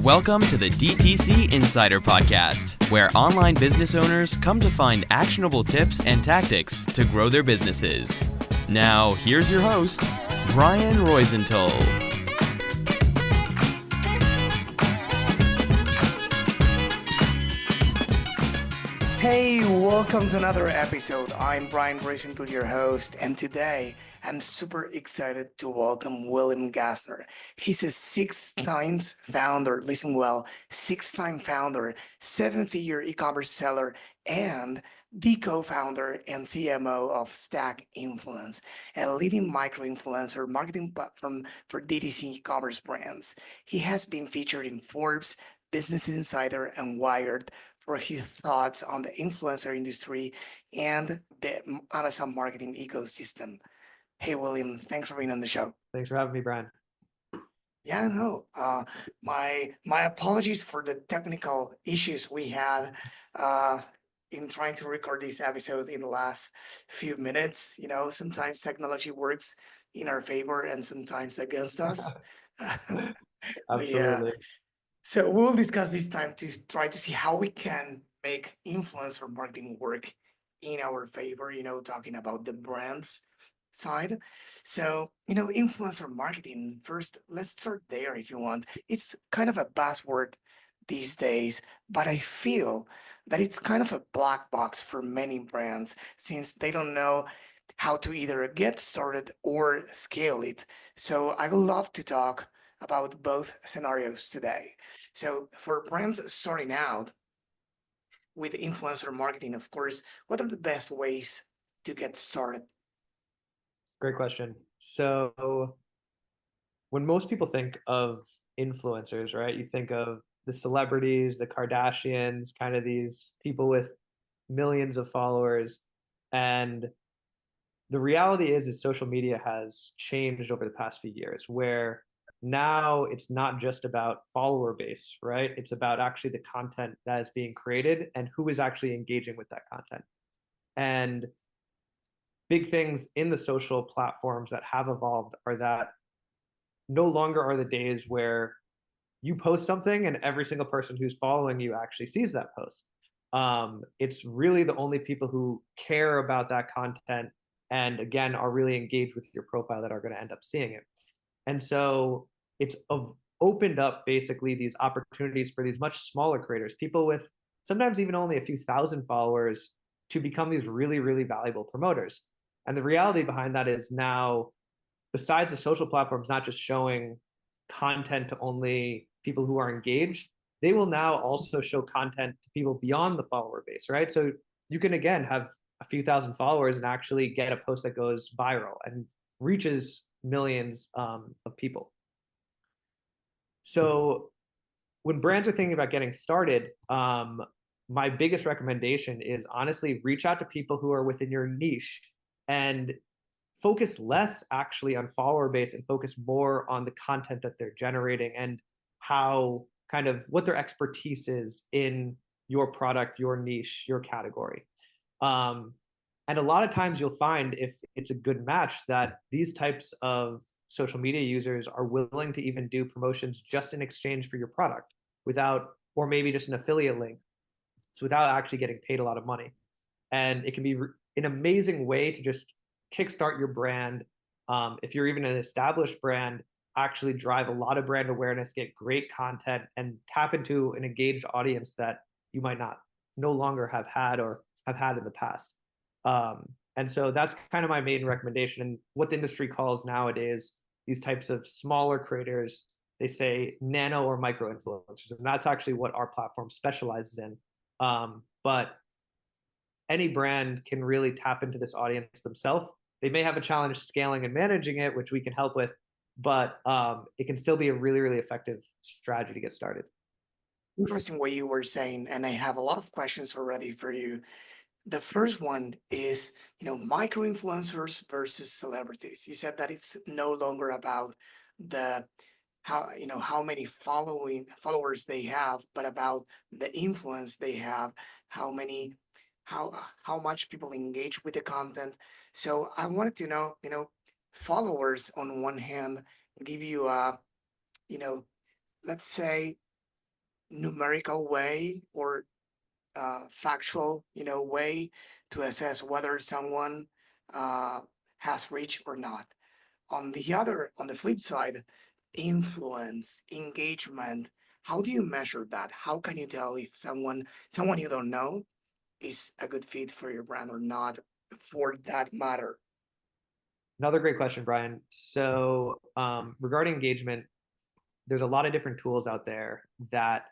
Welcome to the DTC Insider podcast, where online business owners come to find actionable tips and tactics to grow their businesses. Now, here's your host, Brian Roisenthal. Hey, welcome to another episode. I'm Brian Roisenthal, your host, and today I'm super excited to welcome William Gasner. He's a six-time founder, listen well, six-time founder, seven-figure e-commerce seller, and the co-founder and CMO of Stack Influence, a leading micro-influencer marketing platform for DTC commerce brands. He has been featured in Forbes, Business Insider, and Wired for his thoughts on the influencer industry and the Amazon marketing ecosystem. Hey, William, thanks for being on the show. Thanks for having me, Brian. Yeah, no, my apologies for the technical issues we had in trying to record this episode in the last few minutes. You know, sometimes technology works in our favor and sometimes against us. Absolutely. So we'll discuss this time to try to see how we can make influencer marketing work in our favor, talking about the brands side. So, influencer marketing, first, let's start there if you want. It's kind of a buzzword these days, but I feel that it's kind of a black box for many brands since they don't know how to either get started or scale it. So I would love to talk about both scenarios today. So for brands starting out with influencer marketing, of course, what are the best ways to get started? Great question. So when most people think of influencers, right, you think of the celebrities, the Kardashians, kind of these people with millions of followers. And the reality is social media has changed over the past few years, where now it's not just about follower base, right? It's about actually the content that is being created and who is actually engaging with that content. And big things in the social platforms that have evolved are that no longer are the days where you post something and every single person who's following you actually sees that post. It's really the only people who care about that content and again are really engaged with your profile that are going to end up seeing it. And so it's opened up basically these opportunities for these much smaller creators, people with sometimes even only a few thousand followers, to become these really, really valuable promoters. And the reality behind that is now, besides the social platforms not just showing content to only people who are engaged, they will now also show content to people beyond the follower base, right? So you can, again, have a few thousand followers and actually get a post that goes viral and reaches millions of people. So when brands are thinking about getting started, my biggest recommendation is honestly reach out to people who are within your niche and focus less actually on follower base and focus more on the content that they're generating and how kind of what their expertise is in your product, your niche, your category. And a lot of times you'll find, if it's a good match, that these types of social media users are willing to even do promotions just in exchange for your product without, or maybe just an affiliate link. So without actually getting paid a lot of money. And it can be an amazing way to just kickstart your brand. If you're even an established brand, actually drive a lot of brand awareness, get great content, and tap into an engaged audience that you might not no longer have had or have had in the past. And so that's kind of my main recommendation. And what the industry calls nowadays these types of smaller creators, they say nano or micro influencers. And that's actually what our platform specializes in. But any brand can really tap into this audience themselves. They may have a challenge scaling and managing it, which we can help with, but it can still be a really, really effective strategy to get started. Interesting what you were saying, and I have a lot of questions already for you. The first one is, micro influencers versus celebrities. You said that it's no longer about the how many followers they have, but about the influence they have, how many how much people engage with the content. So I wanted to know, followers on one hand give you a, let's say numerical way or factual, way to assess whether someone has reached or not. On the flip side, influence, engagement, how do you measure that? How can you tell if someone you don't know is a good fit for your brand or not, for that matter? Another great question, Brian. So regarding engagement, there's a lot of different tools out there that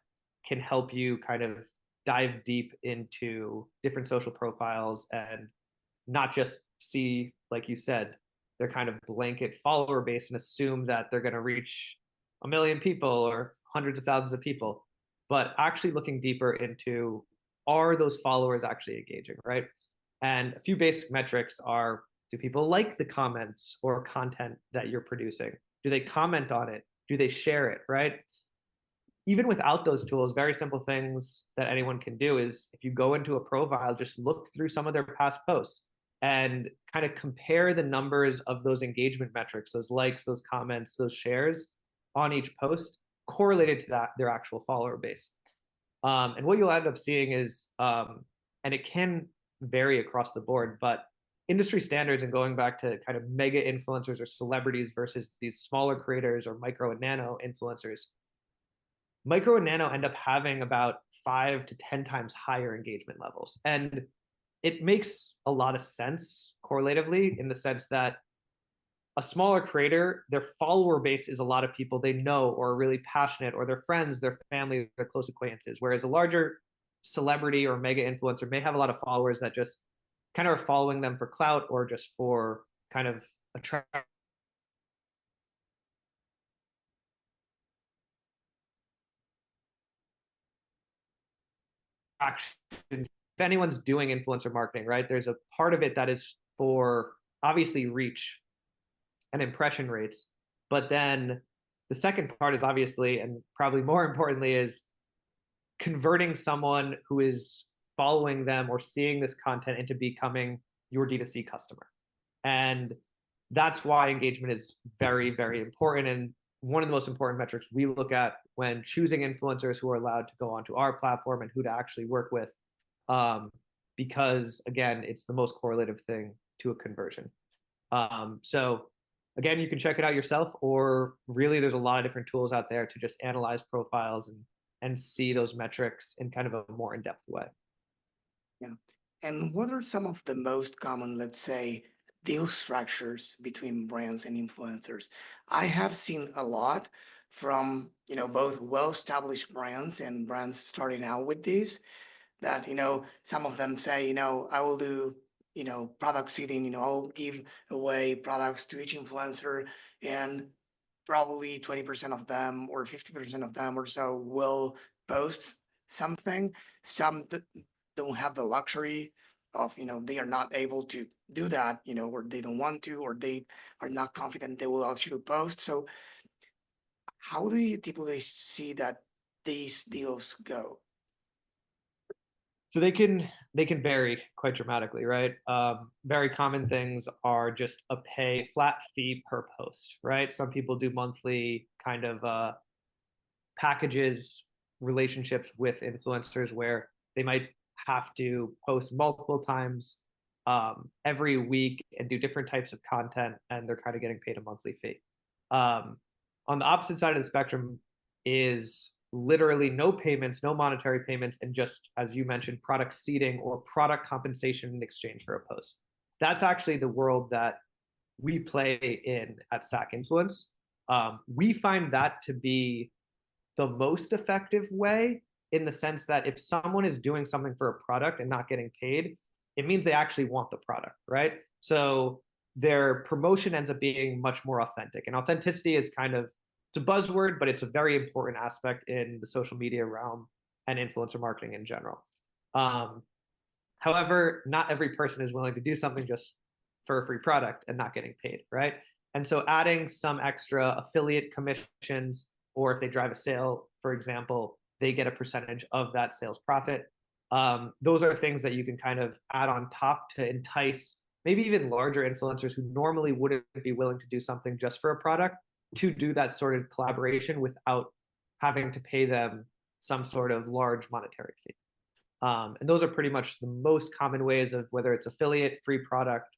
can help you kind of dive deep into different social profiles and not just see, like you said, their kind of blanket follower base and assume that they're going to reach a million people or hundreds of thousands of people, but actually looking deeper into, are those followers actually engaging, right? And a few basic metrics are, do people like the comments or content that you're producing? Do they comment on it? Do they share it, right? Even without those tools, very simple things that anyone can do is, if you go into a profile, just look through some of their past posts and kind of compare the numbers of those engagement metrics, those likes, those comments, those shares on each post, correlated to that, their actual follower base. And what you'll end up seeing is, and it can vary across the board, but industry standards, and going back to kind of mega influencers or celebrities versus these smaller creators or micro and nano influencers, micro and nano end up having about 5 to 10 times higher engagement levels. And it makes a lot of sense correlatively, in the sense that a smaller creator, their follower base is a lot of people they know or are really passionate, or their friends, their family, their close acquaintances. Whereas a larger celebrity or mega influencer may have a lot of followers that just kind of are following them for clout or just for kind of attraction. If anyone's doing influencer marketing, right, there's a part of it that is for obviously reach and impression rates. But then the second part is obviously, and probably more importantly, is converting someone who is following them or seeing this content into becoming your D2C customer. And that's why engagement is very, very important. And one of the most important metrics we look at when choosing influencers who are allowed to go onto our platform and who to actually work with, because again, it's the most correlative thing to a conversion. So again, you can check it out yourself, or really there's a lot of different tools out there to just analyze profiles and see those metrics in kind of a more in-depth way. Yeah. And what are some of the most common, let's say, deal structures between brands and influencers? I have seen a lot from, both well-established brands and brands starting out with this, that, some of them say, I will do, product seeding, I'll give away products to each influencer, and probably 20% of them or 50% of them or so will post something. Some don't have the luxury of, they are not able to do that, or they don't want to, or they are not confident they will actually post. So how do you typically see that these deals go? So they can vary quite dramatically, right? Very common things are just a flat fee per post, right? Some people do monthly kind of packages, relationships with influencers where they might have to post multiple times every week and do different types of content, and they're kind of getting paid a monthly fee. On the opposite side of the spectrum is literally no payments, no monetary payments, and just, as you mentioned, product seeding or product compensation in exchange for a post. That's actually the world that we play in at Stack Influence. We find that to be the most effective way, in the sense that if someone is doing something for a product and not getting paid, it means they actually want the product, right? So their promotion ends up being much more authentic. And authenticity is kind of, it's a buzzword, but it's a very important aspect in the social media realm and influencer marketing in general. However, not every person is willing to do something just for a free product and not getting paid, right? And so adding some extra affiliate commissions, or if they drive a sale, for example, they get a percentage of that sales profit. Those are things that you can kind of add on top to entice maybe even larger influencers who normally wouldn't be willing to do something just for a product, to do that sort of collaboration without having to pay them some sort of large monetary fee. And those are pretty much the most common ways of whether it's affiliate, free product,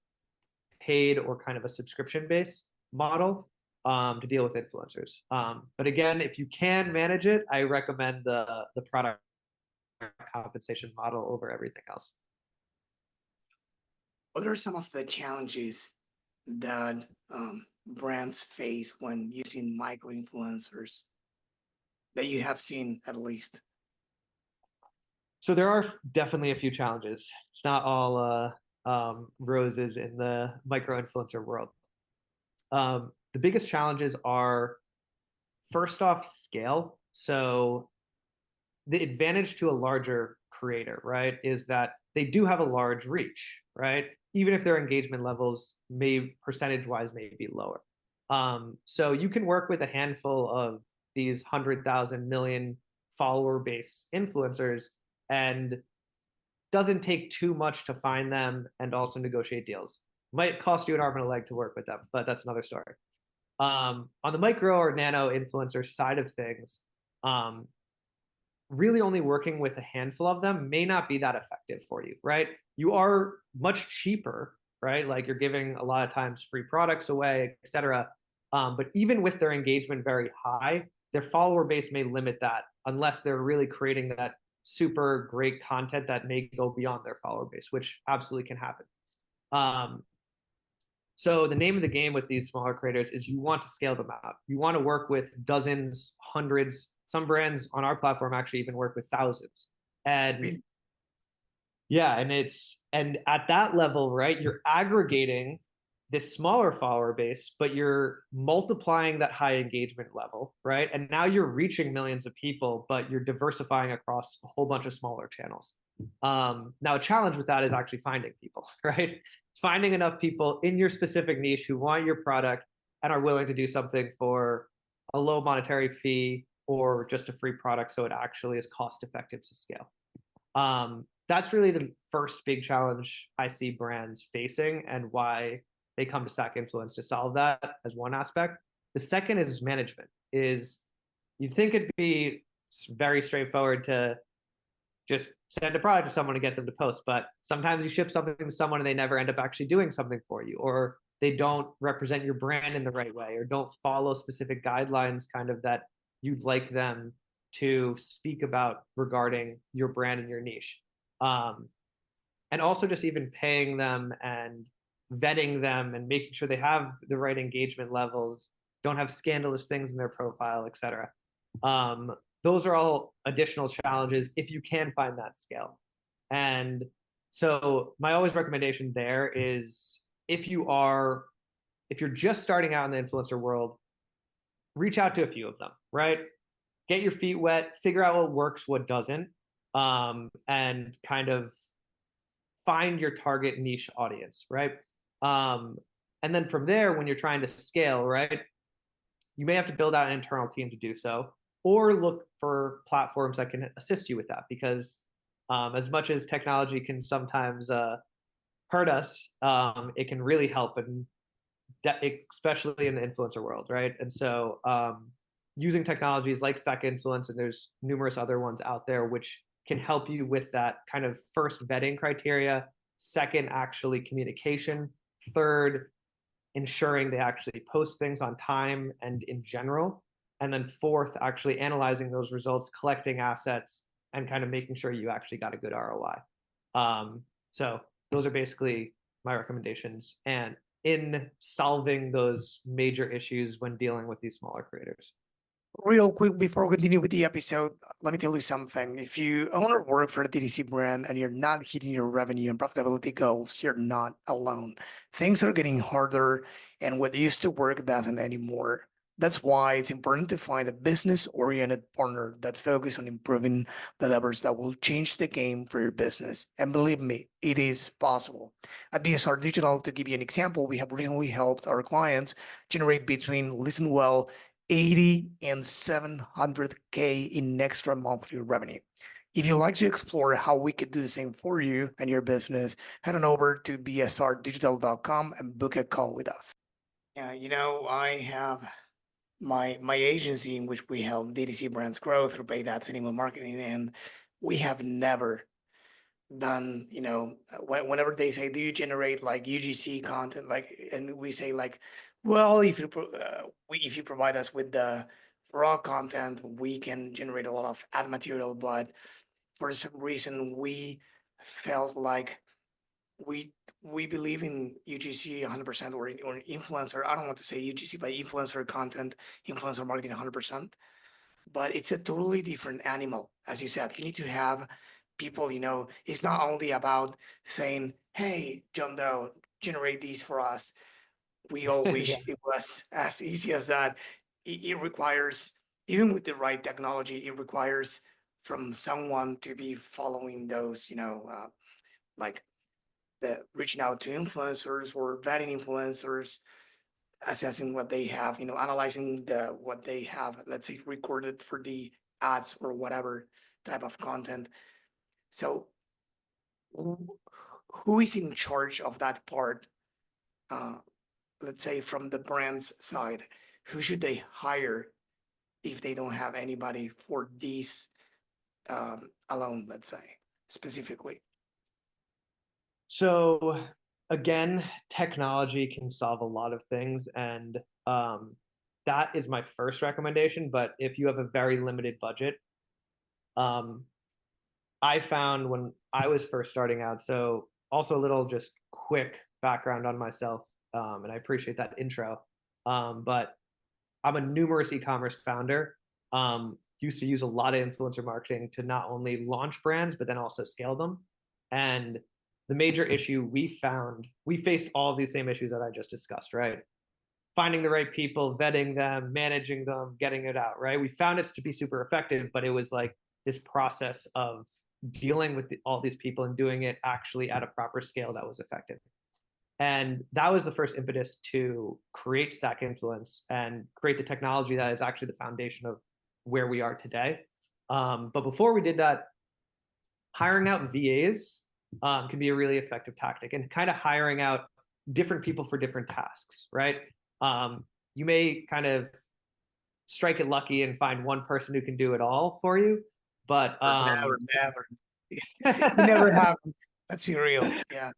paid, or kind of a subscription-based model to deal with influencers. But again, if you can manage it, I recommend the product compensation model over everything else. What are some of the challenges that brands face when using micro influencers that you have seen at least? So there are definitely a few challenges. It's not all roses in the micro influencer world. The biggest challenges are, first off, scale. So the advantage to a larger creator, right, is that they do have a large reach, right? Even if their engagement levels may percentage-wise may be lower. So you can work with a handful of these 100,000 million follower-based influencers, and doesn't take too much to find them and also negotiate deals. Might cost you an arm and a leg to work with them, but that's another story. On the micro or nano influencer side of things, really only working with a handful of them may not be that effective for you, right? You are much cheaper, right? Like you're giving a lot of times free products away, et cetera. But even with their engagement very high, their follower base may limit that unless they're really creating that super great content that may go beyond their follower base, which absolutely can happen. So the name of the game with these smaller creators is you want to scale them out. You want to work with dozens, hundreds. Some brands on our platform actually even work with thousands. And yeah, and at that level, right, you're aggregating this smaller follower base, but you're multiplying that high engagement level, right? And now you're reaching millions of people, but you're diversifying across a whole bunch of smaller channels. Now, a challenge with that is actually finding people, right? It's finding enough people in your specific niche who want your product and are willing to do something for a low monetary fee or just a free product so it actually is cost effective to scale. That's really the first big challenge I see brands facing and why they come to Stack Influence to solve that as one aspect. The second is management. You'd think it'd be very straightforward to just send a product to someone and get them to post, but sometimes you ship something to someone and they never end up actually doing something for you, or they don't represent your brand in the right way, or don't follow specific guidelines kind of that you'd like them to speak about regarding your brand and your niche. And also just even paying them and vetting them and making sure they have the right engagement levels, don't have scandalous things in their profile, et cetera. Those are all additional challenges if you can find that scale. And so my always recommendation there is if you're just starting out in the influencer world, reach out to a few of them, right? Get your feet wet, figure out what works, what doesn't, and kind of find your target niche audience, right? And then from there, when you're trying to scale, right, you may have to build out an internal team to do so, or look for platforms that can assist you with that, because as much as technology can sometimes hurt us, it can really help, and especially in the influencer world, right? And so using technologies like Stack Influence, and there's numerous other ones out there, which can help you with that kind of first vetting criteria, second, actually communication, third, ensuring they actually post things on time and in general, and then fourth, actually analyzing those results, collecting assets, and kind of making sure you actually got a good ROI. So those are basically my recommendations, and in solving those major issues when dealing with these smaller creators. Real quick, before we continue with the episode, let me tell you something. If you own or work for a DTC brand and you're not hitting your revenue and profitability goals, you're not alone. Things are getting harder, and what used to work doesn't anymore. That's why it's important to find a business-oriented partner that's focused on improving the levers that will change the game for your business. And believe me, it is possible. At BSR Digital, to give you an example, we have recently helped our clients generate between, listen well, 80 and 700K in extra monthly revenue. If you'd like to explore how we could do the same for you and your business, head on over to bsrdigital.com and book a call with us. Yeah, I have my agency in which we help DTC brands grow through paid ads and email marketing, and we have never done, whenever they say, do you generate like UGC content, like, and we say like, well, if you provide us with the raw content, we can generate a lot of ad material. But for some reason, we felt like we we believe in UGC 100%, or influencer. I don't want to say UGC, but influencer content, influencer marketing 100%. But it's a totally different animal. As you said, you need to have people, it's not only about saying, hey, John Doe, generate these for us. We all Yeah. wish it was as easy as that. It requires, even with the right technology, it requires from someone to be following those, like the reaching out to influencers or vetting influencers, assessing what they have, analyzing what they have, let's say, recorded for the ads or whatever type of content. So who is in charge of that part? Uh, let's say from the brand's side, who should they hire if they don't have anybody for these alone, let's say, specifically? So again, technology can solve a lot of things, and that is my first recommendation. But if you have a very limited budget, um, I found when I was first starting out, so also a little just quick background on myself, and I appreciate that intro. But I'm a numerous e-commerce founder. Used to use a lot of influencer marketing to not only launch brands, but then also scale them. And the major issue we faced all of these same issues that I just discussed, right? Finding the right people, vetting them, managing them, getting it out, right? We found it to be super effective, but it was like this process of dealing with all these people and doing it actually at a proper scale that was effective. And that was the first impetus to create Stack Influence and create the technology that is actually the foundation of where we are today. But before we did that, hiring out VAs can be a really effective tactic, and kind of hiring out different people for different tasks, right? You may kind of strike it lucky and find one person who can do it all for you, but Never, never. It never happened. Let's be real. Yeah.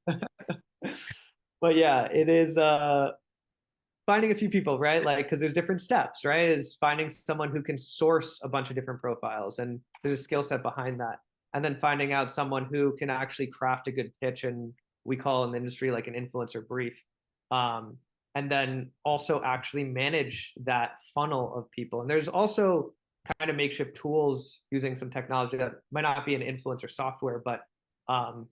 but yeah, it is finding a few people, right? Like, because there's different steps, right? Is finding someone who can source a bunch of different profiles, and there's a skill set behind that. And then finding out someone who can actually craft a good pitch, and we call in the industry like an influencer brief. And then also actually manage that funnel of people. And there's also kind of makeshift tools using some technology that might not be an influencer software, but kind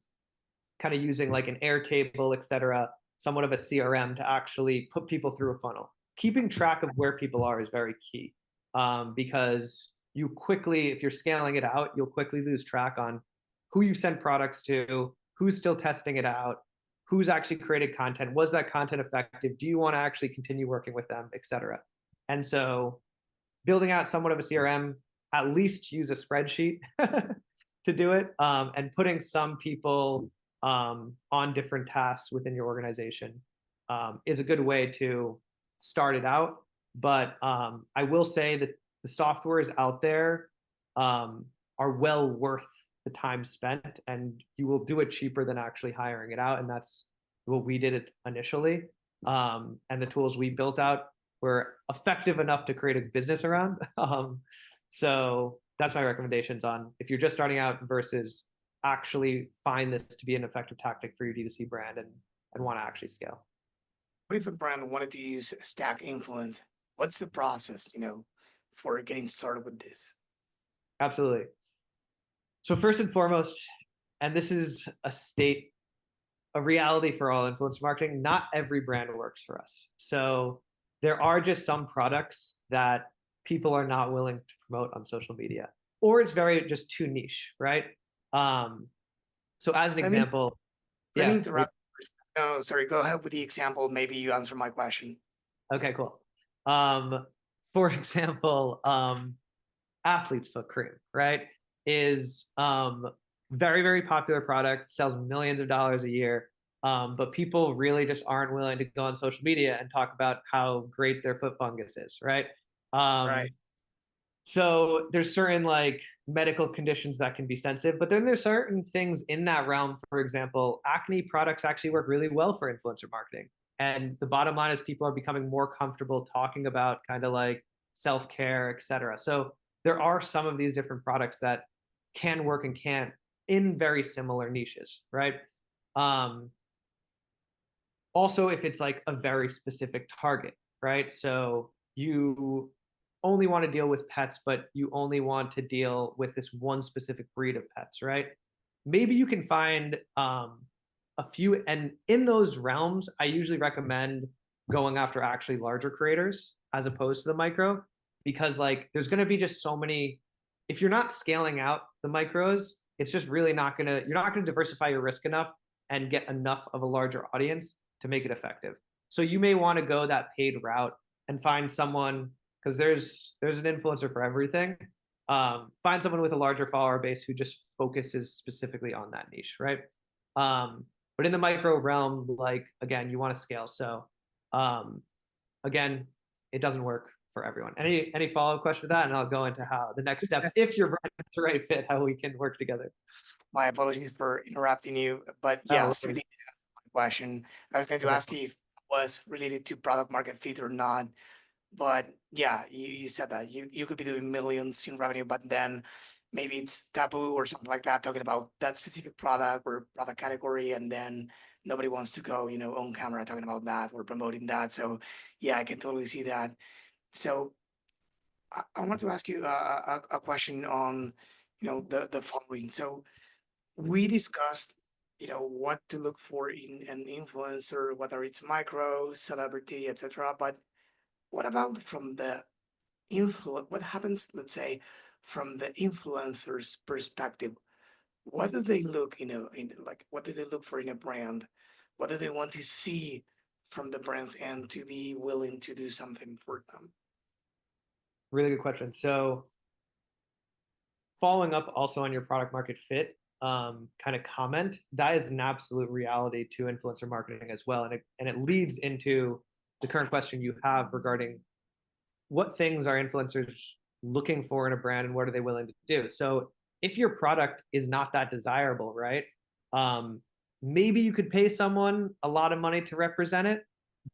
of using like an Airtable, et cetera, somewhat of a CRM to actually put people through a funnel. Keeping track of where people are is very key, because you quickly, if you're scaling it out, you'll quickly lose track on who you send products to, who's still testing it out, who's actually created content, was that content effective, do you want to actually continue working with them, et cetera. And so building out somewhat of a CRM, at least use a spreadsheet to do it, and putting some people on different tasks within your organization is a good way to start it out. But I will say that the softwares out there are well worth the time spent, and you will do it cheaper than actually hiring it out. And that's what we did initially. And the tools we built out were effective enough to create a business around. So that's my recommendations on if you're just starting out versus actually find this to be an effective tactic for your D2C brand and want to actually scale. What if a brand wanted to use Stack Influence? What's the process, for getting started with this? Absolutely. So first and foremost, and this is a reality for all influencer marketing, not every brand works for us. So there are just some products that people are not willing to promote on social media, or it's very just too niche, right? So as an example, let me interrupt. No, sorry, go ahead with the example. Maybe you answer my question. Okay, cool. For example, athlete's foot cream, right? Is very, very popular product, sells millions of dollars a year. But people really just aren't willing to go on social media and talk about how great their foot fungus is, right? Right. So there's certain like medical conditions that can be sensitive, but then there's certain things in that realm. For example, acne products actually work really well for influencer marketing. And the bottom line is people are becoming more comfortable talking about kind of like self-care, et cetera. So there are some of these different products that can work and can't in very similar niches, right? Um, Also, if it's like a very specific target, right? So you only want to deal with pets, but you only want to deal with this one specific breed of pets, right? Maybe you can find a few, and in those realms, I usually recommend going after actually larger creators as opposed to the micro, because like there's going to be just so many. If you're not scaling out the micros, it's just really not gonna. You're not going to diversify your risk enough and get enough of a larger audience to make it effective. So you may want to go that paid route and find someone, because there's an influencer for everything. Find someone with a larger follower base who just focuses specifically on that niche, right? But in the micro realm, like again, you want to scale. So again, it doesn't work for everyone. Any follow-up question to that, and I'll go into how the next steps, if you're the right fit, how we can work together. My apologies for interrupting you, but No yes, you worries. did ask my question. I was going to Okay. ask you if it was related to product market fit or not. But yeah, you said that you could be doing millions in revenue, but then maybe it's taboo or something like that, talking about that specific product or product category, and then nobody wants to go, on camera talking about that or promoting that. So yeah, I can totally see that. So I want to ask you a question on, the following. So we discussed, what to look for in an influencer, whether it's micro, celebrity, etc. But what about from the what happens, let's say, from the influencer's perspective? What do they look, what do they look for in a brand? What do they want to see from the brands and to be willing to do something for them? Really good question. So following up also on your product market fit kind of comment, that is an absolute reality to influencer marketing as well. And it leads into the current question you have regarding what things are influencers looking for in a brand and what are they willing to do. So if your product is not that desirable, right? Maybe you could pay someone a lot of money to represent it,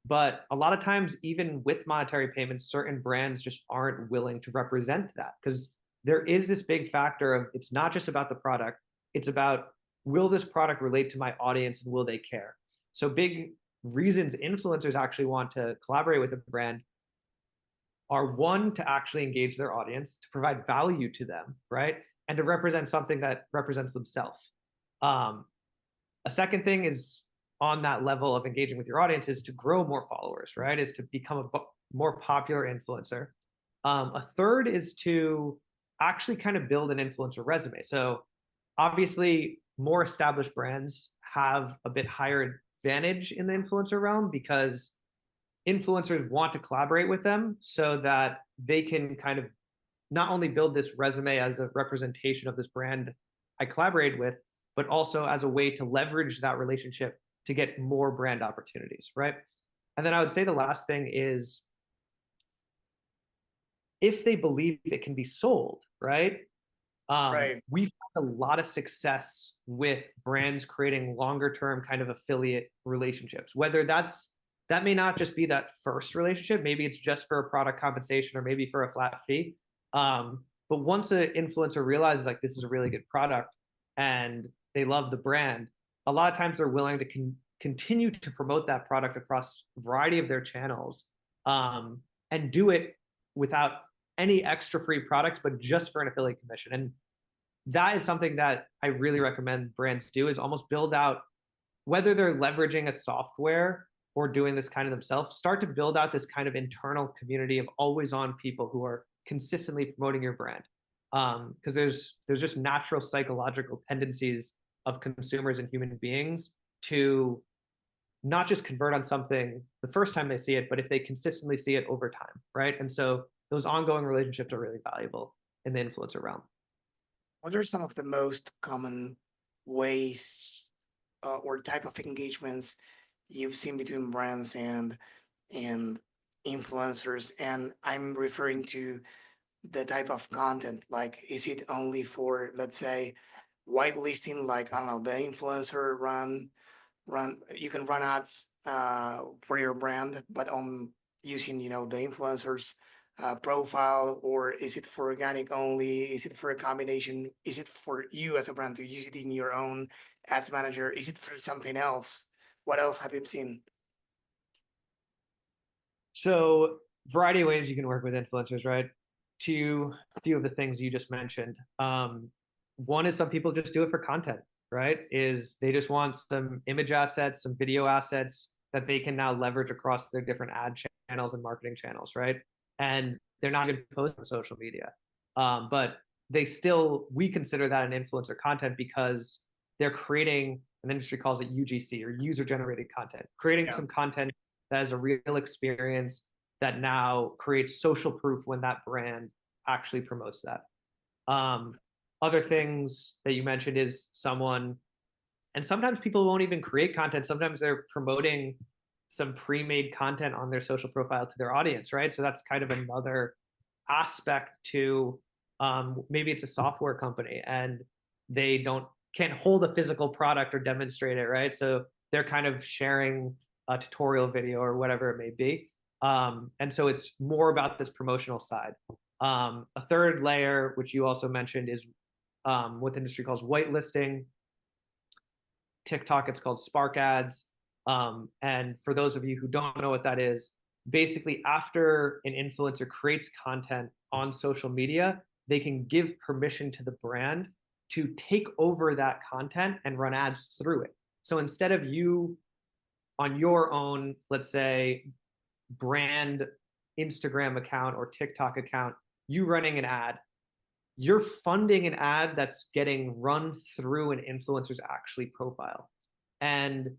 but a lot of times, even with monetary payments, certain brands just aren't willing to represent that, because there is this big factor of it's not just about the product, it's about, will this product relate to my audience and will they care? So big reasons influencers actually want to collaborate with a brand are, one, to actually engage their audience, to provide value to them, right? And to represent something that represents themselves. A second thing is, on that level of engaging with your audience, is to grow more followers, right? Is to become a more popular influencer. A third is to actually kind of build an influencer resume. So obviously, more established brands have a bit higher advantage in the influencer realm, because influencers want to collaborate with them so that they can kind of not only build this resume as a representation of this brand I collaborated with, but also as a way to leverage that relationship to get more brand opportunities, right? And then I would say the last thing is, if they believe it can be sold, right? Right. We've had a lot of success with brands creating longer term kind of affiliate relationships, whether that may not just be that first relationship, maybe it's just for a product compensation or maybe for a flat fee. But once an influencer realizes like this is a really good product and they love the brand, a lot of times they're willing to continue to promote that product across a variety of their channels, and do it without any extra free products, but just for an affiliate commission. And that is something that I really recommend brands do, is almost build out, whether they're leveraging a software or doing this kind of themselves, start to build out this kind of internal community of always on people who are consistently promoting your brand. Because there's just natural psychological tendencies of consumers and human beings to not just convert on something the first time they see it, but if they consistently see it over time, right? And so those ongoing relationships are really valuable in the influencer realm. What are some of the most common ways or type of engagements you've seen between brands and influencers, and I'm referring to the type of content. Like, is it only for, let's say, whitelisting? Like, I don't know, the influencer you can run ads for your brand, but on using, the influencers profile, or is it for organic only? Is it for a combination? Is it for you as a brand to use it in your own ads manager? Is it for something else? What else have you seen? So, variety of ways you can work with influencers, right? To a few of the things you just mentioned. One is some people just do it for content, right? Is they just want some image assets, some video assets that they can now leverage across their different ad channels and marketing channels, right? And they're not going to post on social media. But we consider that an influencer content because they're creating, an industry calls it UGC, or user generated content, creating some content that is a real experience that now creates social proof when that brand actually promotes that. Other things that you mentioned is and sometimes people won't even create content. Sometimes they're promoting some pre-made content on their social profile to their audience, right? So that's kind of another aspect to, maybe it's a software company and they can't hold a physical product or demonstrate it, right? So they're kind of sharing a tutorial video or whatever it may be. And so it's more about this promotional side. A third layer, which you also mentioned, is what the industry calls whitelisting. TikTok, it's called Spark Ads. And for those of you who don't know what that is, basically after an influencer creates content on social media, they can give permission to the brand to take over that content and run ads through it. So instead of you on your own, let's say, brand Instagram account or TikTok account, you running an ad, you're funding an ad that's getting run through an influencer's actually profile. And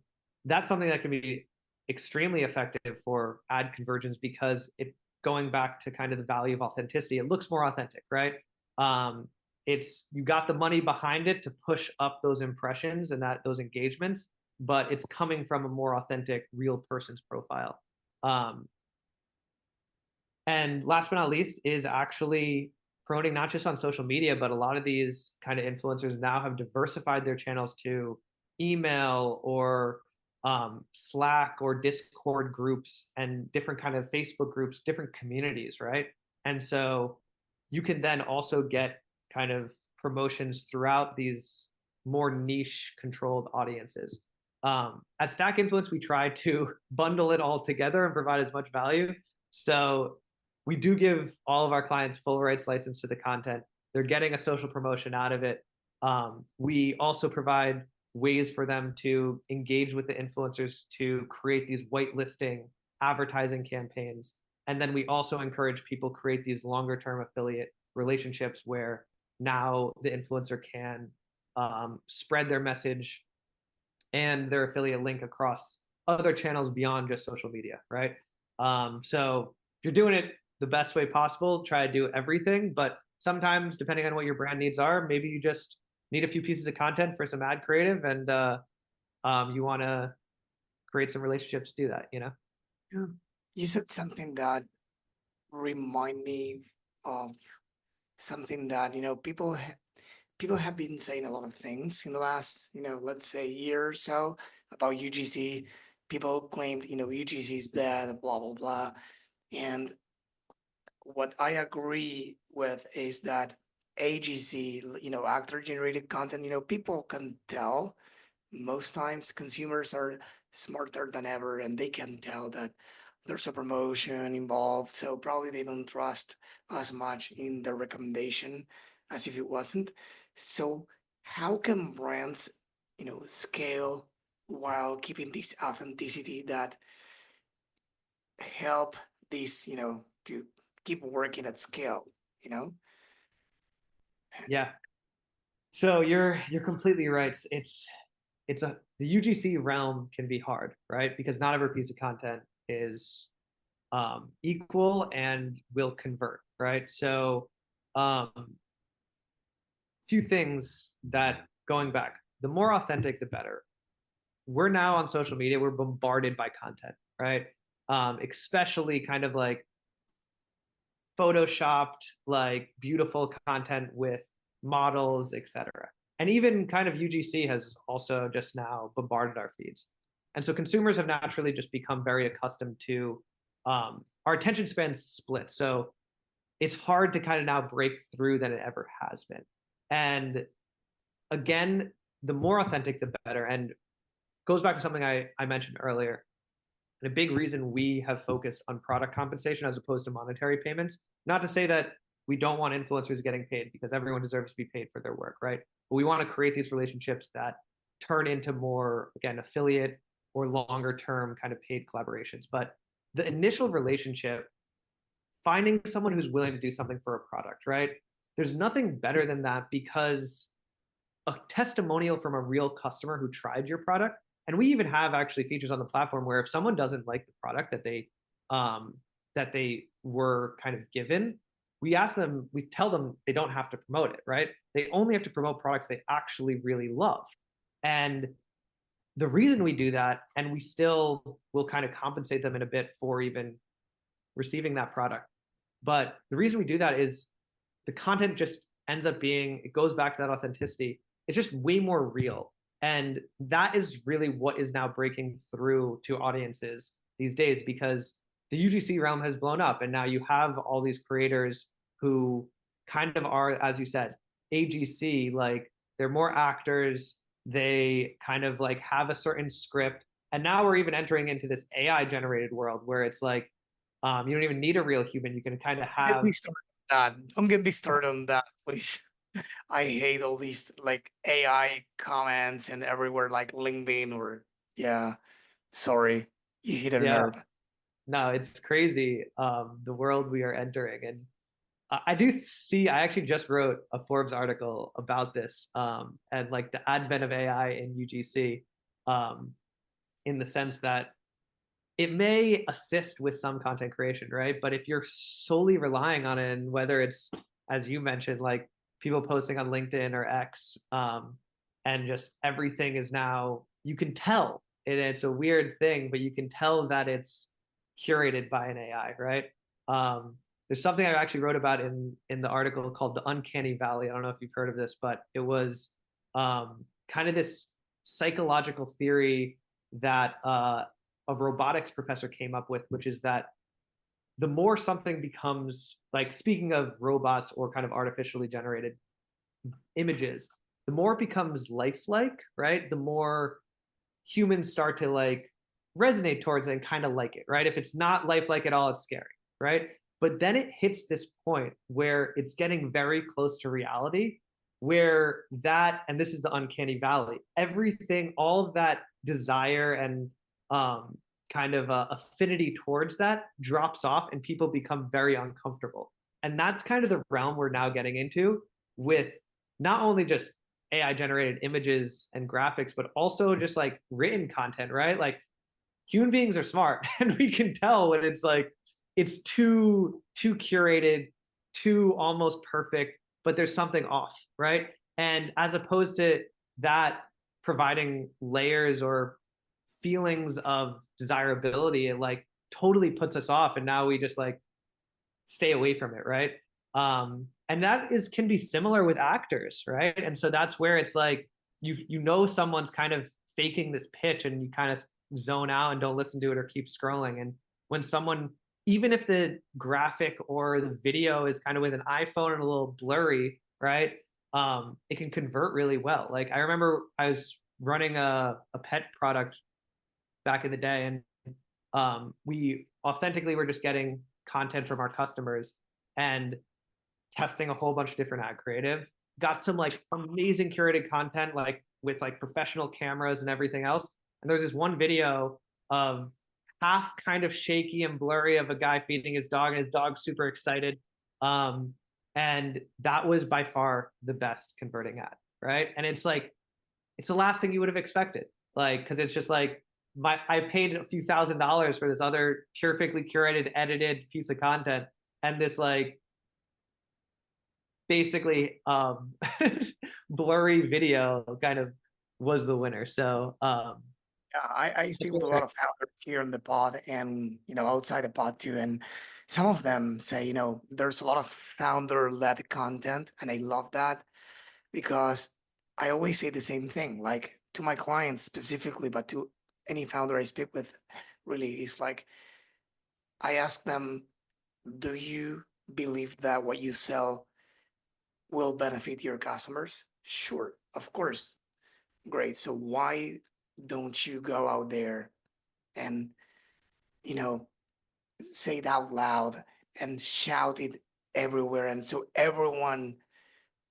that's something that can be extremely effective for ad conversions because going back to kind of the value of authenticity, it looks more authentic, right? You got the money behind it to push up those impressions and those engagements, but it's coming from a more authentic, real person's profile. And last but not least is actually promoting not just on social media, but a lot of these kind of influencers now have diversified their channels to email or Slack or Discord groups and different kind of Facebook groups, different communities, right? And so you can then also get kind of promotions throughout these more niche controlled audiences. At Stack Influence, we try to bundle it all together and provide as much value. So we do give all of our clients full rights license to the content. They're getting a social promotion out of it. We also provide ways for them to engage with the influencers to create these whitelisting advertising campaigns. And then we also encourage people create these longer term affiliate relationships where now the influencer can spread their message and their affiliate link across other channels beyond just social media, right? So if you're doing it the best way possible, try to do everything. But sometimes, depending on what your brand needs are, maybe you just need a few pieces of content for some ad creative, and you want to create some relationships to do that, Yeah. You said something that remind me of something that, people have been saying a lot of things in the last, let's say year or so about UGC. People claimed, UGC is dead, blah, blah, blah. And what I agree with is that AGC, actor generated content, people can tell. Most times consumers are smarter than ever and they can tell that there's a promotion involved. So probably they don't trust as much in the recommendation as if it wasn't. So how can brands, scale while keeping this authenticity that help this, to keep working at scale, you know? Yeah. So you're completely right. The UGC realm can be hard, right? Because not every piece of content is equal and will convert, right? So few things that, going back, the more authentic, the better. We're now on social media, we're bombarded by content, right? especially kind of like photoshopped, like beautiful content with models, etc. And even kind of UGC has also just now bombarded our feeds. And so consumers have naturally just become very accustomed to our attention span split. So it's hard to kind of now break through than it ever has been. And again, the more authentic, the better. And goes back to something I mentioned earlier. And a big reason we have focused on product compensation as opposed to monetary payments, not to say that we don't want influencers getting paid, because everyone deserves to be paid for their work, right? But we want to create these relationships that turn into more, again, affiliate or longer term kind of paid collaborations. But the initial relationship, finding someone who's willing to do something for a product, right? There's nothing better than that, because a testimonial from a real customer who tried your product, and we even have actually features on the platform where if someone doesn't like the product that they were kind of given, we tell them they don't have to promote it, right? They only have to promote products they actually really love. And the reason we do that, and we still will kind of compensate them in a bit for even receiving that product, but the reason we do that is the content just ends up being, it goes back to that authenticity. It's just way more real. And that is really what is now breaking through to audiences these days, because the UGC realm has blown up. And now you have all these creators who kind of are, as you said, AGC, like they're more actors. They kind of like have a certain script. And now we're even entering into this AI generated world where it's like, you don't even need a real human. You can kind of Get have. me started on that. Don't get me started on that, please. I hate all these like AI comments and everywhere, like LinkedIn or yeah. Sorry, you hit a Yeah, nerve. no, it's crazy, the world we are entering. And I do see, I actually just wrote a Forbes article about this, and like the advent of AI in UGC, um, in the sense that it may assist with some content creation, right? But if you're solely relying on it, and whether it's, as you mentioned, like people posting on LinkedIn or X, and just everything is now, you can tell, and it's a weird thing, but you can tell that it's curated by an AI, right? There's something I actually wrote about in the article called the Uncanny Valley. I don't know if you've heard of this, but it was kind of this psychological theory that a robotics professor came up with, which is that the more something becomes, like, speaking of robots or kind of artificially generated images, the more it becomes lifelike, right? The more humans start to like resonate towards it and kind of like it, right? If it's not lifelike at all, it's scary, right? But then it hits this point where it's getting very close to reality, where that, and this is the uncanny valley, everything, all of that desire and kind of affinity towards that drops off, and people become very uncomfortable. And that's kind of the realm we're now getting into, with not only just AI generated images and graphics, but also just like written content, right? Like human beings are smart, and we can tell when it's like it's too curated, too almost perfect, but there's something off, right? And as opposed to that providing layers or feelings of desirability, it like totally puts us off, and now we just like stay away from it, right? And that is can be similar with actors, right? And so that's where it's like you know someone's kind of faking this pitch, and you kind of zone out and don't listen to it or keep scrolling. And when someone, even if the graphic or the video is kind of with an iPhone and a little blurry, right? It can convert really well. Like I remember I was running a pet product back in the day, and we authentically were just getting content from our customers and testing a whole bunch of different ad creative, got some like amazing curated content, like with like professional cameras and everything else. And there's this one video of half kind of shaky and blurry of a guy feeding his dog, and his dog's super excited. And that was by far the best converting ad, right? And it's like, it's the last thing you would have expected. Like, cause it's just like, I paid a few $1,000s for this other perfectly curated, edited piece of content. And this like, basically blurry video kind of was the winner. So Yeah, I speak with a lot of founders here in the pod and, outside the pod too. And some of them say, there's a lot of founder-led content, and I love that because I always say the same thing, like to my clients specifically, but to any founder I speak with, really, is like I ask them, do you believe that what you sell will benefit your customers? Sure, of course. Great. So why don't you go out there and, you know, say it out loud and shout it everywhere, and so everyone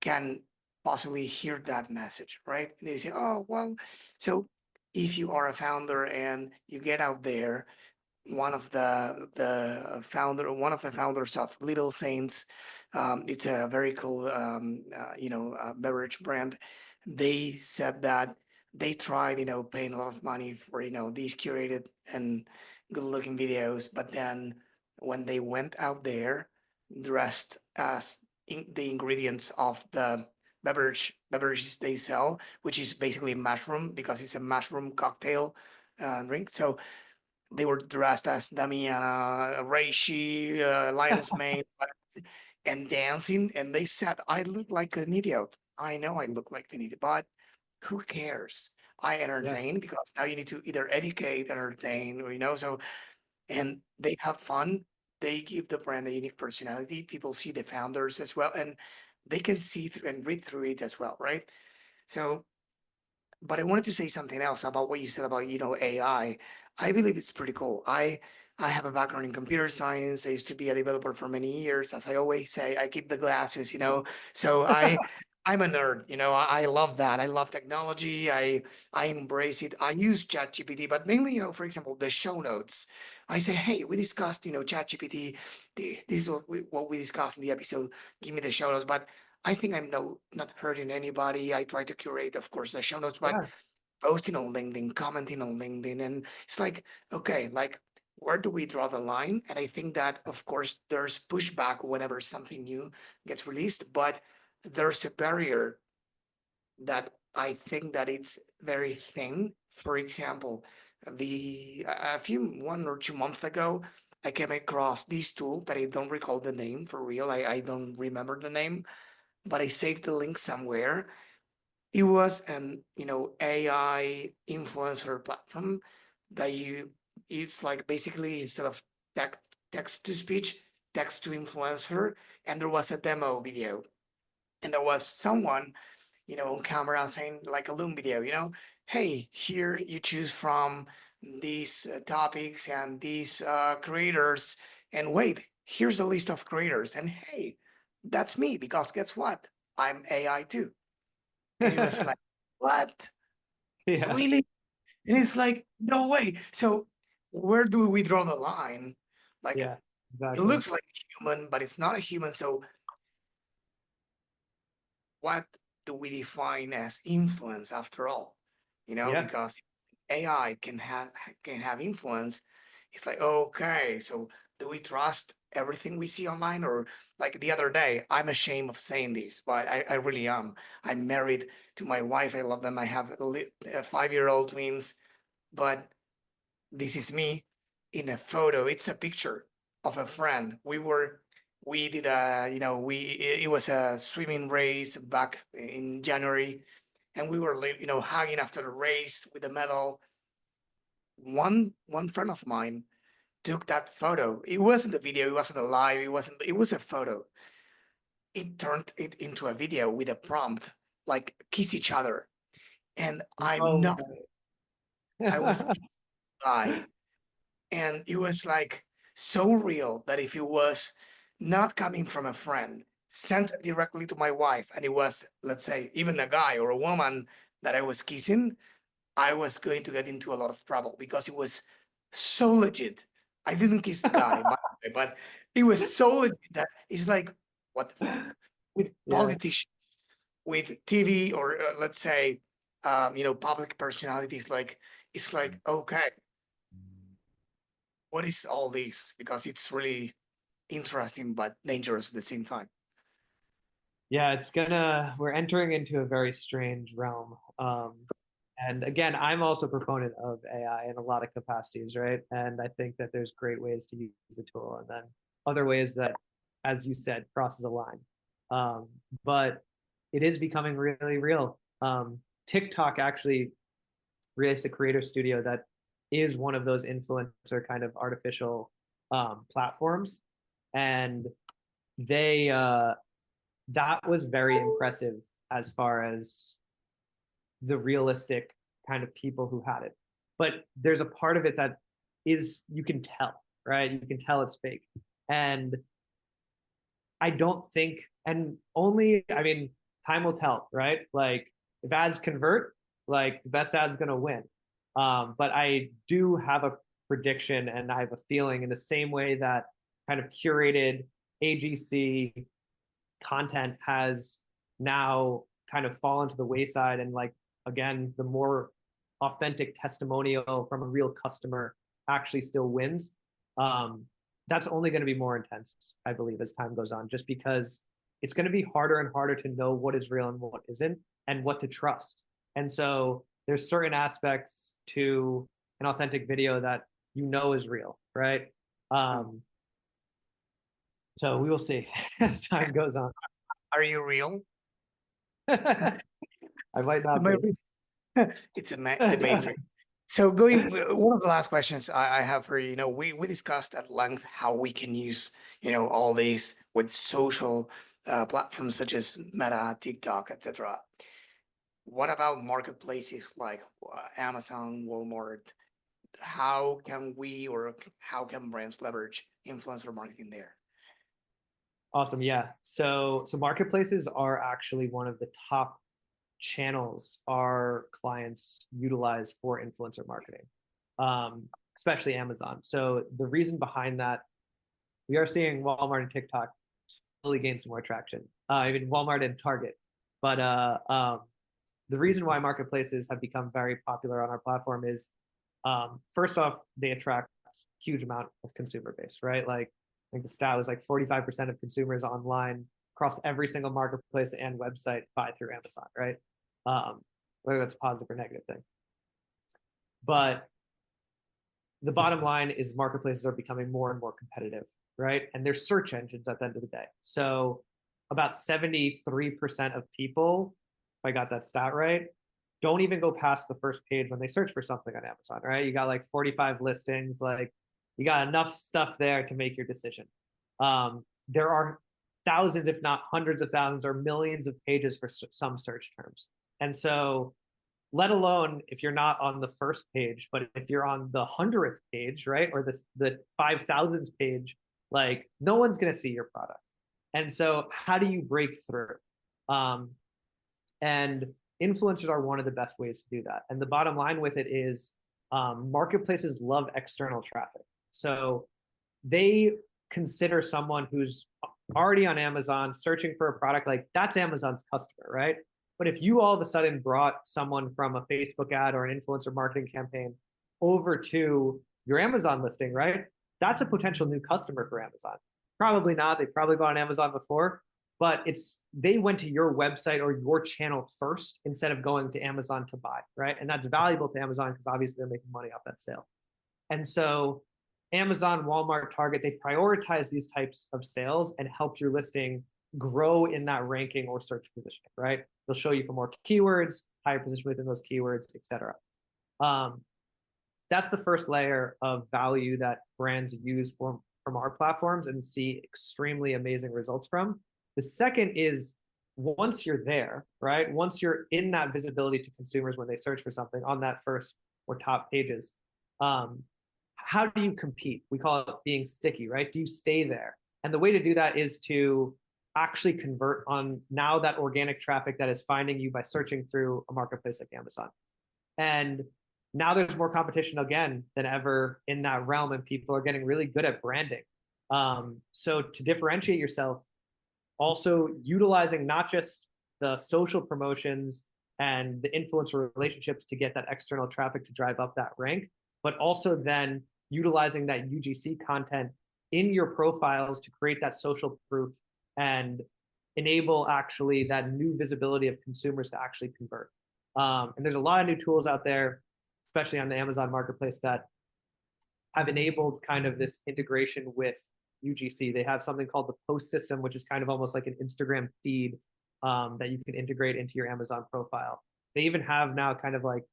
can possibly hear that message, right? And they say, oh, well, so if you are a founder and you get out there, one of the founders of Little Saints, it's a very cool beverage brand. They said that they tried, paying a lot of money for, these curated and good looking videos, but then when they went out there dressed as the ingredients of the beverages they sell, which is basically mushroom, because it's a mushroom cocktail drink. So they were dressed as Damiana, Reishi, Lion's Mane, and dancing. And they said, I look like an idiot. I know I look like an idiot, but who cares? I Yeah. entertain, because now you need to either educate, entertain, or, so, and they have fun. They give the brand a unique personality. People see the founders as well, and they can see through and read through it as well, right? So, but I wanted to say something else about what you said about, AI. I believe it's pretty cool. I have a background in computer science. I used to be a developer for many years. As I always say, I keep the glasses, So I'm a nerd, I love that. I love technology. I embrace it. I use ChatGPT, but mainly, for example, the show notes. I say, hey, we discussed, ChatGPT. This is what we discussed in the episode. Give me the show notes. But I think I'm not hurting anybody. I try to curate, of course, the show notes, but Yeah. posting on LinkedIn, commenting on LinkedIn, and it's like, okay, like where do we draw the line? And I think that, of course, there's pushback whenever something new gets released, but there's a barrier that I think that it's very thin. For example, the a few 1 or 2 months ago, I came across this tool that I don't recall the name for real. I don't remember the name, but I saved the link somewhere. It was an, AI influencer platform that it's like basically instead of text text to speech, text to influencer, and there was a demo video, and there was someone, on camera saying like a Loom video, hey, here you choose from these topics and these creators, and wait, here's a list of creators, and hey, that's me, because guess what? I'm AI too. And it was like, what? Yeah. Really? And it's like, no way. So where do we draw the line? Like, Yeah. it Exactly. looks like a human, but it's not a human. So what do we define as influence after all? Yeah. Because AI can have influence. It's like, okay, so do we trust everything we see online? Or like the other day, I'm ashamed of saying this, but I really am. I'm married to my wife. I love them. I have 5-year-old twins, but this is me in a photo. It's a picture of a friend. We did a, it was a swimming race back in January, and we were, hugging after the race with a medal. One friend of mine took that photo. It wasn't a video. It wasn't a live. It was a photo. It turned it into a video with a prompt like kiss each other. And I'm Oh, not, I was I and it was like so real that if it was not coming from a friend, sent directly to my wife, and it was, let's say, even a guy or a woman that I was kissing, I was going to get into a lot of trouble, because it was so legit. I didn't kiss the guy, by the way, but it was so legit that it's like, what the fuck? With yeah. politicians, with TV, or let's say, public personalities, like, it's like, okay, what is all this? Because it's really interesting but dangerous at the same time. Yeah. We're entering into a very strange realm. And again, I'm also a proponent of AI in a lot of capacities, right? And I think that there's great ways to use the tool, and then other ways that, as you said, crosses a line. But it is becoming really real. TikTok actually released a creator studio that is one of those influencer kind of artificial platforms, and they that was very impressive as far as the realistic kind of people who had it. But there's a part of it that is, you can tell, right? You can tell it's fake. And I don't think, and only, I mean, time will tell, right? Like if ads convert, like the best ad's gonna win. But I do have a prediction, and I have a feeling in the same way that kind of curated AGC content has now kind of fallen to the wayside, and like, again, the more authentic testimonial from a real customer actually still wins. That's only going to be more intense, I believe, as time goes on, just because it's going to be harder and harder to know what is real and what isn't, and what to trust. And so there's certain aspects to an authentic video that you know is real, right? So we will see as time goes on. Are you real? I might not be. It's the Matrix. So going, one of the last questions I have for you, we discussed at length how we can use, all these with social platforms such as Meta, TikTok, etc. What about marketplaces like Amazon, Walmart? How can we, or how can brands leverage influencer marketing there? Awesome. Yeah. So marketplaces are actually one of the top channels our clients utilize for influencer marketing, especially Amazon. So the reason behind that, we are seeing Walmart and TikTok slowly gain some more traction, even Walmart and Target. But the reason why marketplaces have become very popular on our platform is, first off, they attract a huge amount of consumer base, right? Like, I think the stat was like 45% of consumers online across every single marketplace and website buy through Amazon, right? Whether that's a positive or negative thing. But the bottom line is marketplaces are becoming more and more competitive, right? And they're search engines at the end of the day. So about 73% of people, if I got that stat right, don't even go past the first page when they search for something on Amazon, right? You got like 45 listings, like you got enough stuff there to make your decision. There are thousands, if not hundreds of thousands or millions of pages for some search terms. And so, let alone if you're not on the first page, but if you're on the 100th page, right, or the 5,000th page, like no one's going to see your product. And so how do you break through? And influencers are one of the best ways to do that. And the bottom line with it is, marketplaces love external traffic. So they consider someone who's already on Amazon searching for a product, like that's Amazon's customer, right? But if you all of a sudden brought someone from a Facebook ad or an influencer marketing campaign over to your Amazon listing, right? That's a potential new customer for Amazon. Probably not. They've probably gone on Amazon before, but they went to your website or your channel first instead of going to Amazon to buy, right? And that's valuable to Amazon because obviously they're making money off that sale. And so Amazon, Walmart, Target, they prioritize these types of sales and help your listing grow in that ranking or search positioning, right? They'll show you for more keywords, higher position within those keywords, etc. That's the first layer of value that brands use from our platforms and see extremely amazing results from. The second is, once you're there, right? Once you're in that visibility to consumers when they search for something on that first or top pages, how do you compete? We call it being sticky, right? Do you stay there? And the way to do that is to actually convert on now that organic traffic that is finding you by searching through a marketplace like Amazon. And now there's more competition again than ever in that realm, and people are getting really good at branding. So to differentiate yourself, also utilizing not just the social promotions and the influencer relationships to get that external traffic to drive up that rank, but also then utilizing that UGC content in your profiles to create that social proof and enable actually that new visibility of consumers to actually convert. And there's a lot of new tools out there, especially on the Amazon marketplace, that have enabled kind of this integration with UGC. They have something called the post system, which is kind of almost like an Instagram feed that you can integrate into your Amazon profile. They even have now kind of like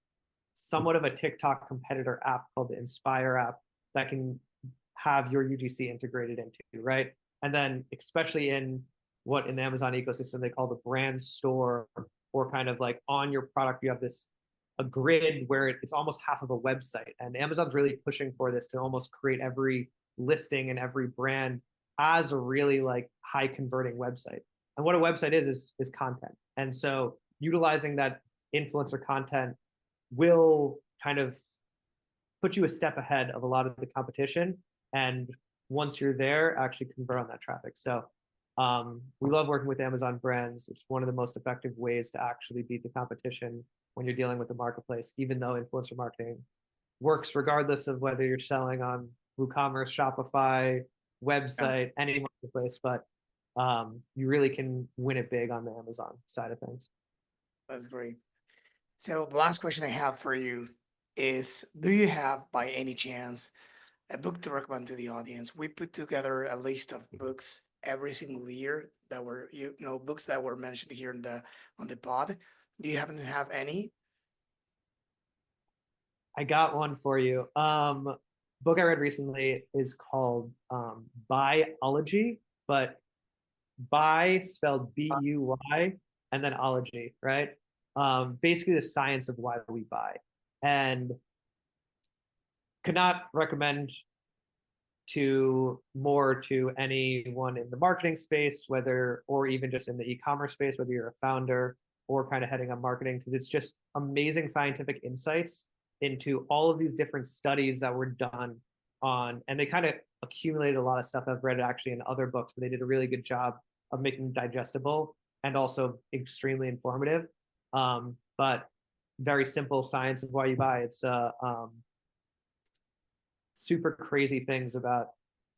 somewhat of a TikTok competitor app called the Inspire app that can have your UGC integrated into, right? And then especially in what in the Amazon ecosystem they call the brand store, or kind of like on your product, you have this a grid where it's almost half of a website. And Amazon's really pushing for this to almost create every listing and every brand as a really like high converting website. And what a website is content. And so utilizing that influencer content will kind of put you a step ahead of a lot of the competition. And once you're there, actually convert on that traffic. So we love working with Amazon brands. It's one of the most effective ways to actually beat the competition when you're dealing with the marketplace, even though influencer marketing works regardless of whether you're selling on WooCommerce, Shopify, website, any marketplace, but you really can win it big on the Amazon side of things. That's great. So the last question I have for you is, do you have by any chance a book to recommend to the audience? We put together a list of books every single year that were, books that were mentioned here on the pod. Do you happen to have any? I got one for you. Book I read recently is called Biology, but bi spelled B-U-Y and then ology, right? Basically the science of why we buy. And could not recommend to anyone in the marketing space, whether, or even just in the e-commerce space, whether you're a founder or kind of heading up marketing, because it's just amazing scientific insights into all of these different studies that were done on, and they kind of accumulated a lot of stuff. I've read it actually in other books, but they did a really good job of making it digestible and also extremely informative. But very simple science of why you buy. It's super crazy things about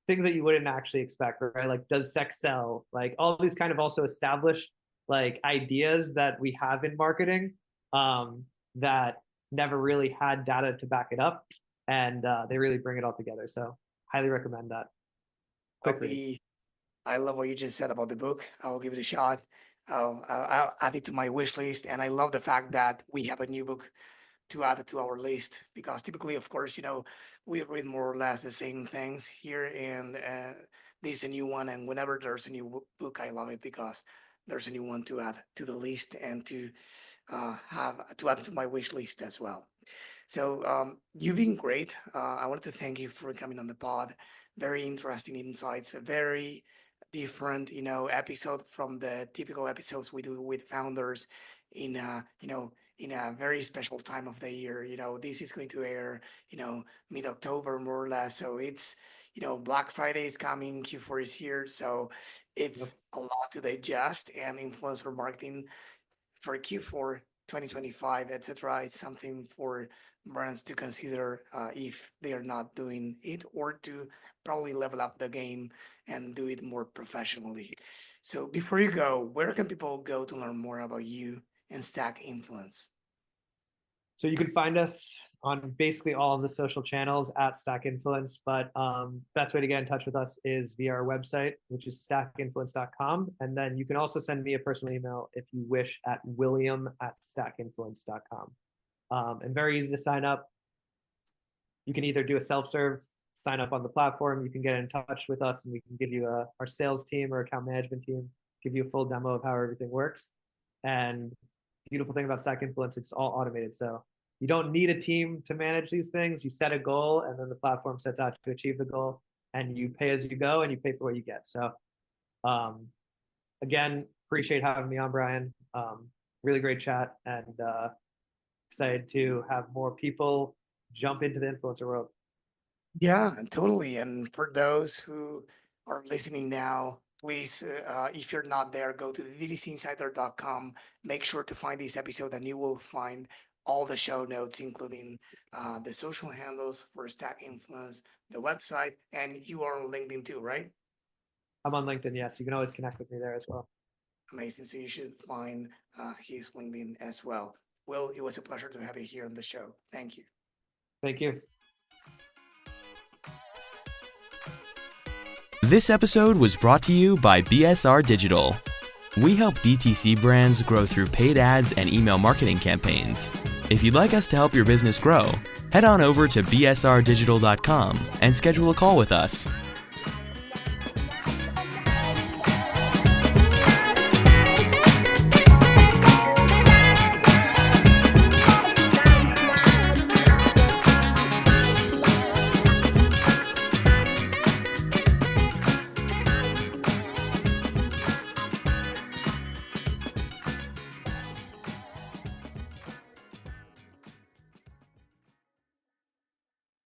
things that you wouldn't actually expect, right? Like, does sex sell? Like all these kind of also established like ideas that we have in marketing that never really had data to back it up, and they really bring it all together. So highly recommend that. I love what you just said about the book. I'll give it a shot. I'll add it to my wish list. And I love the fact that we have a new book to add it to our list, because typically, of course, we read more or less the same things here, and this is a new one. And whenever there's a new book, I love it because there's a new one to add to the list and to have to add to my wish list as well. So you've been great. I wanted to thank you for coming on the pod. Very interesting insights, a very different, episode from the typical episodes we do with founders in, in a very special time of the year. This is going to air, mid-October more or less. So it's, Black Friday is coming, Q4 is here. So it's a lot to digest, and influencer marketing for Q4 2025, etc. It's something for brands to consider if they are not doing it, or to probably level up the game and do it more professionally. So before you go, where can people go to learn more about you and Stack Influence? So you can find us on basically all of the social channels at Stack Influence, but best way to get in touch with us is via our website, which is stackinfluence.com. And then you can also send me a personal email if you wish at william@stackinfluence.com. And very easy to sign up. You can either do a self-serve, sign up on the platform, you can get in touch with us and we can give you our sales team or account management team, give you a full demo of how everything works. And beautiful thing about Stack Influence, it's all automated. So you don't need a team to manage these things. You set a goal, and then the platform sets out to achieve the goal, and you pay as you go, and you pay for what you get. So again, appreciate having me on, Brian. Really great chat, and excited to have more people jump into the influencer world. Yeah, totally. And for those who are listening now, please, if you're not there, go to the dtcinsider.com. Make sure to find this episode, and you will find all the show notes, including the social handles for Stack Influence, the website, and you are on LinkedIn too, right? I'm on LinkedIn, yes. You can always connect with me there as well. Amazing. So you should find his LinkedIn as well. Will, it was a pleasure to have you here on the show. Thank you. Thank you. This episode was brought to you by BSR Digital. We help DTC brands grow through paid ads and email marketing campaigns. If you'd like us to help your business grow, head on over to bsrdigital.com and schedule a call with us.